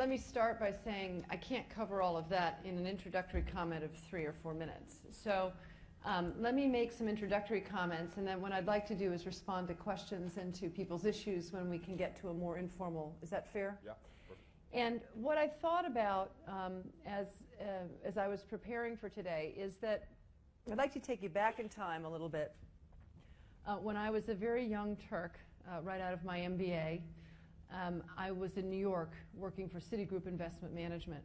let me start by saying I can't cover all of that in an introductory comment of 3 or 4 minutes. So let me make some introductory comments, and then what I'd like to do is respond to questions and to people's issues when we can get to a more informal. Is that fair? Yeah. Perfect. And what I thought about as I was preparing for today is that I'd like to take you back in time a little bit. When I was a very young Turk, right out of my MBA, I was in New York working for Citigroup Investment Management.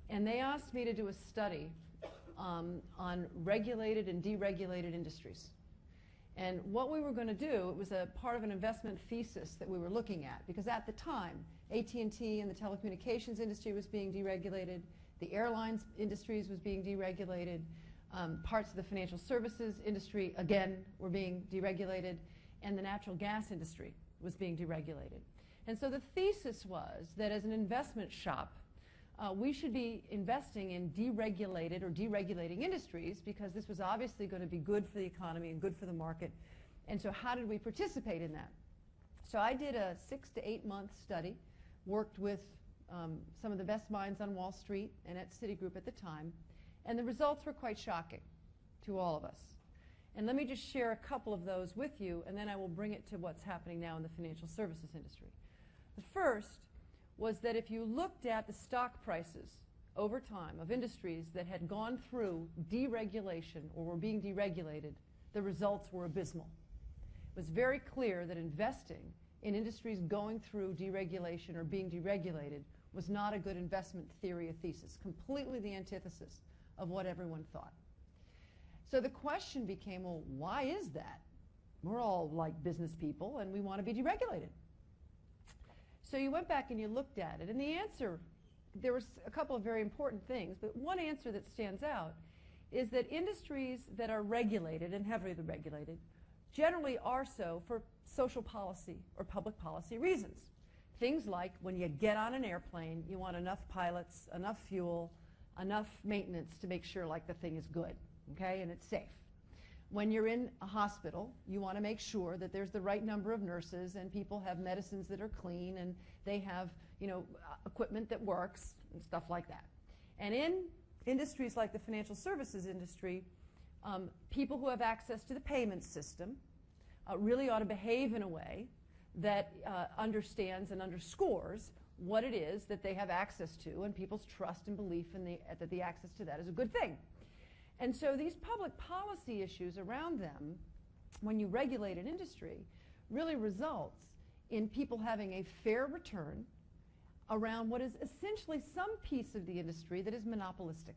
And they asked me to do a study on regulated and deregulated industries. And what we were going to do, it was a part of an investment thesis that we were looking at, because at the time, AT&T and the telecommunications industry was being deregulated, the airlines industries was being deregulated, parts of the financial services industry, again, were being deregulated, and the natural gas industry was being deregulated. And so the thesis was that as an investment shop, we should be investing in deregulated or deregulating industries, because this was obviously going to be good for the economy and good for the market. And so how did we participate in that? So I did a 6 to 8 month study, worked with some of the best minds on Wall Street and at Citigroup at the time, and the results were quite shocking to all of us. And let me just share a couple of those with you, and then I will bring it to what's happening now in the financial services industry. The first was that if you looked at the stock prices over time of industries that had gone through deregulation or were being deregulated, the results were abysmal. It was very clear that investing in industries going through deregulation or being deregulated was not a good investment theory or thesis, completely the antithesis of what everyone thought. So the question became, well, why is that? We're all like business people and we want to be deregulated. So you went back and you looked at it, and the answer, there was a couple of very important things, but one answer that stands out is that industries that are regulated and heavily regulated generally are so for social policy or public policy reasons. Things like when you get on an airplane, you want enough pilots, enough fuel, enough maintenance to make sure like the thing is good, okay, and it's safe. When you're in a hospital, you want to make sure that there's the right number of nurses and people have medicines that are clean and they have, you know, equipment that works and stuff like that. And in industries like the financial services industry, people who have access to the payment system really ought to behave in a way that understands and underscores what it is that they have access to, and people's trust and belief in that the access to that is a good thing. And so these public policy issues around them, when you regulate an industry, really results in people having a fair return around what is essentially some piece of the industry that is monopolistic.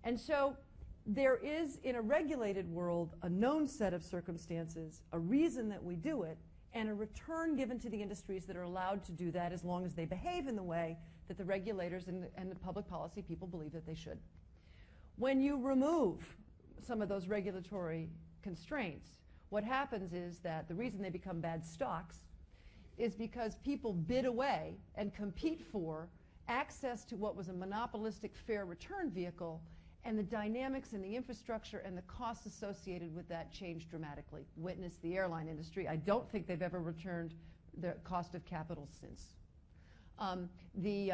And so there is, in a regulated world, a known set of circumstances, a reason that we do it, and a return given to the industries that are allowed to do that as long as they behave in the way that the regulators and the public policy people believe that they should. When you remove some of those regulatory constraints, what happens is that the reason they become bad stocks is because people bid away and compete for access to what was a monopolistic fair return vehicle, and the dynamics and the infrastructure and the costs associated with that change dramatically. Witness the airline industry. I don't think they've ever returned the cost of capital since. The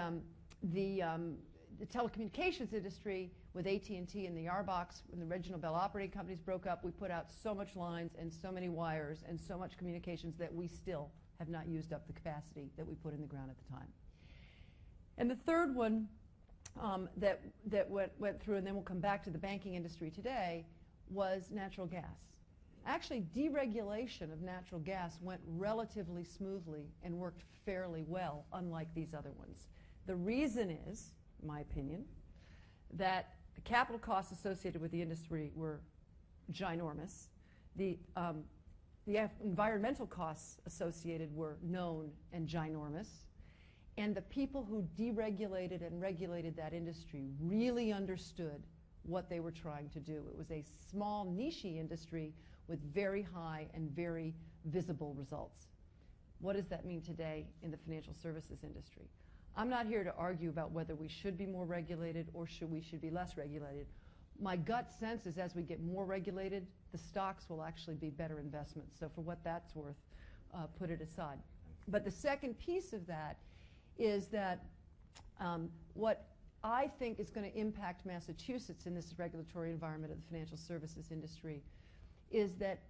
telecommunications industry with AT&T and the RBOX, when the regional Bell operating companies broke up, we put out so much lines and so many wires and so much communications that we still have not used up the capacity that we put in the ground at the time. And the third one that went through, and then we'll come back to the banking industry today, was natural gas. Actually, deregulation of natural gas went relatively smoothly and worked fairly well, unlike these other ones. The reason is, in my opinion, that the capital costs associated with the industry were ginormous. The environmental costs associated were known and ginormous. And the people who deregulated and regulated that industry really understood what they were trying to do. It was a small, niche industry with very high and very visible results. What does that mean today in the financial services industry? I'm not here to argue about whether we should be more regulated or we should be less regulated. My gut sense is as we get more regulated, the stocks will actually be better investments. So for what that's worth, put it aside. But the second piece of that is that what I think is going to impact Massachusetts in this regulatory environment of the financial services industry is that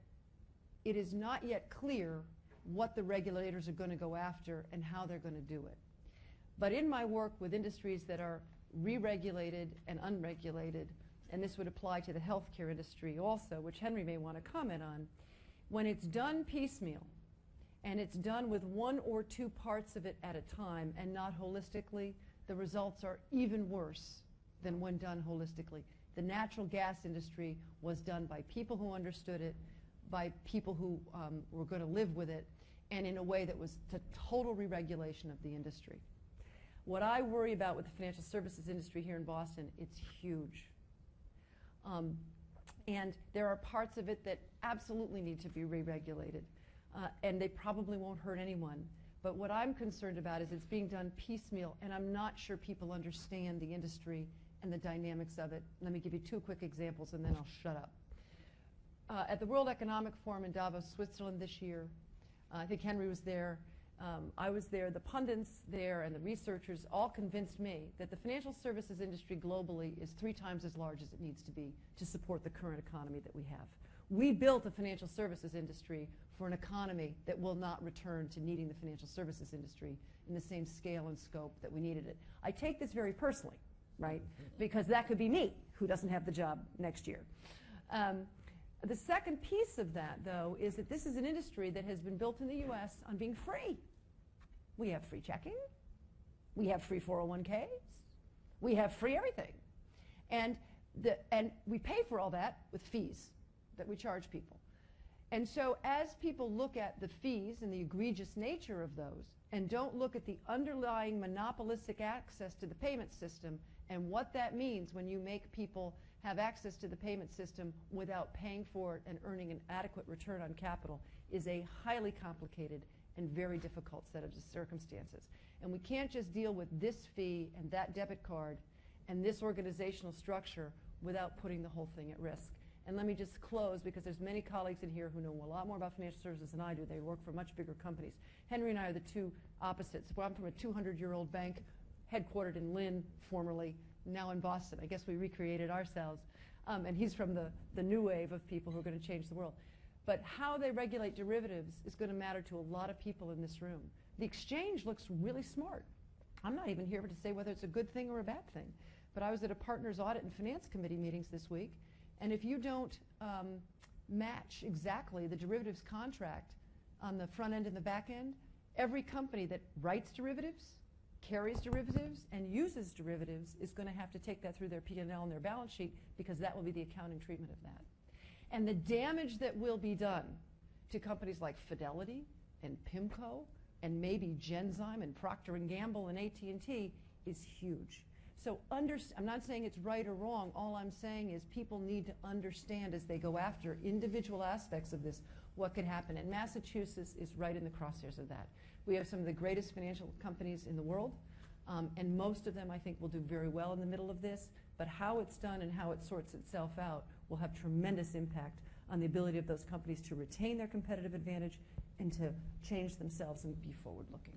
it is not yet clear what the regulators are going to go after and how they're going to do it. But in my work with industries that are re-regulated and unregulated, and this would apply to the healthcare industry also, which Henry may want to comment on, when it's done piecemeal, and it's done with one or two parts of it at a time and not holistically, the results are even worse than when done holistically. The natural gas industry was done by people who understood it, by people who were going to live with it, and in a way that was the total re-regulation of the industry. What I worry about with the financial services industry here in Boston, it's huge. And there are parts of it that absolutely need to be re-regulated, and they probably won't hurt anyone. But what I'm concerned about is it's being done piecemeal, and I'm not sure people understand the industry and the dynamics of it. Let me give you two quick examples, and then I'll shut up. At the World Economic Forum in Davos, Switzerland this year, I think Henry was there, I was there, the pundits there and the researchers all convinced me that the financial services industry globally is 3 times as large as it needs to be to support the current economy that we have. We built a financial services industry for an economy that will not return to needing the financial services industry in the same scale and scope that we needed it. I take this very personally, right? Because that could be me, who doesn't have the job next year. The second piece of that, though, is that this is an industry that has been built in the U.S. on being free. We have free checking. We have free 401ks. We have free everything. And we pay for all that with fees that we charge people. And so as people look at the fees and the egregious nature of those and don't look at the underlying monopolistic access to the payment system and what that means when you make people have access to the payment system without paying for it and earning an adequate return on capital is a highly complicated and very difficult set of circumstances. And we can't just deal with this fee and that debit card and this organizational structure without putting the whole thing at risk. And let me just close, because there's many colleagues in here who know a lot more about financial services than I do. They work for much bigger companies. Henry and I are the two opposites. Well, I'm from a 200-year-old bank headquartered in Lynn, formerly, now in Boston. I guess we recreated ourselves. And he's from the new wave of people who are going to change the world. But how they regulate derivatives is going to matter to a lot of people in this room. The exchange looks really smart. I'm not even here to say whether it's a good thing or a bad thing. But I was at a partners audit and finance committee meetings this week, and if you don't match exactly the derivatives contract on the front end and the back end, every company that writes derivatives, carries derivatives, and uses derivatives is going to have to take that through their P&L and their balance sheet, because that will be the accounting treatment of that. And the damage that will be done to companies like Fidelity and PIMCO and maybe Genzyme and Procter & Gamble and AT&T is huge. So I'm not saying it's right or wrong. All I'm saying is people need to understand as they go after individual aspects of this what could happen. And Massachusetts is right in the crosshairs of that. We have some of the greatest financial companies in the world, and most of them, I think, will do very well in the middle of this. But how it's done and how it sorts itself out will have tremendous impact on the ability of those companies to retain their competitive advantage and to change themselves and be forward-looking.